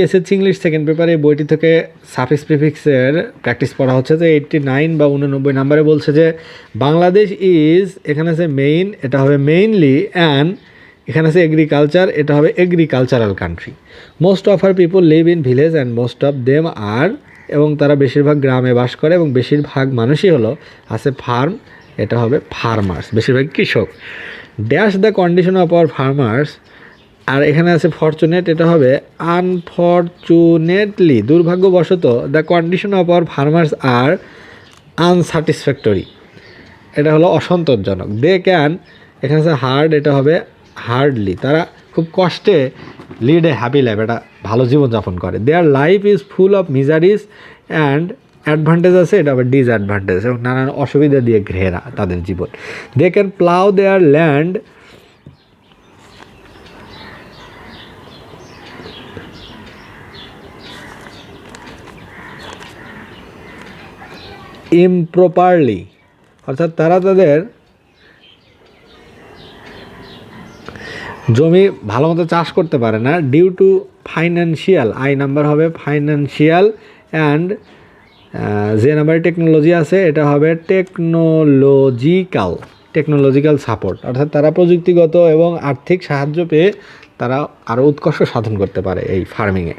SSC English second পেপারে বইটি থেকে সাফিক্স প্রিফিক্সের প্র্যাকটিস পড়া হচ্ছে। যে 89 বা 89 নাম্বারে বলছে যে বাংলাদেশ ইজ, এখানে আছে মেইন, এটা হবে মেইনলি, অ্যান্ড এখানে আছে এগ্রিকালচার, এটা হবে agricultural country. Most of our people live in village and most of them are, এবং তারা বেশিরভাগ গ্রামে বাস করে এবং বেশিরভাগ মানুষই হলো আছে ফার্ম, এটা হবে ফার্মার্স, বেশিরভাগ কৃষক। Dash the condition of our farmers, আর এখানে আছে ফরচুনেট, এটা হবে আনফরচুনেটলি, দুর্ভাগ্যবশত, the condition of our farmers are unsatisfactory, এটা হলো অসন্তোষজনক। দে ক্যান, এখানে আছে হার্ড, এটা হবে হার্ডলি, তারা খুব কষ্টে লিড এ হ্যাপি লাইফ, এটা ভালো জীবনযাপন করে। Their life is full of মিজারিজ and advantage আছে, এটা হবে ডিসঅ্যাডভান্টেজ, এবং নানান অসুবিধা দিয়ে ঘেরা তাদের জীবন। They can plough their land improperly, অর্থাৎ তারা তাদের জমি ভালো মতো চাষ করতে পারে না। ডিউ টু ফাইন্যান্সিয়াল, আই নাম্বার হবে ফাইন্যান্সিয়াল, অ্যান্ড যে নাম্বারে টেকনোলজি আছে এটা হবে টেকনোলজিক্যাল সাপোর্ট, অর্থাৎ তারা প্রযুক্তিগত এবং আর্থিক সাহায্য পেয়ে তারা আরও উৎকর্ষ সাধন করতে পারে এই ফার্মিংয়ে।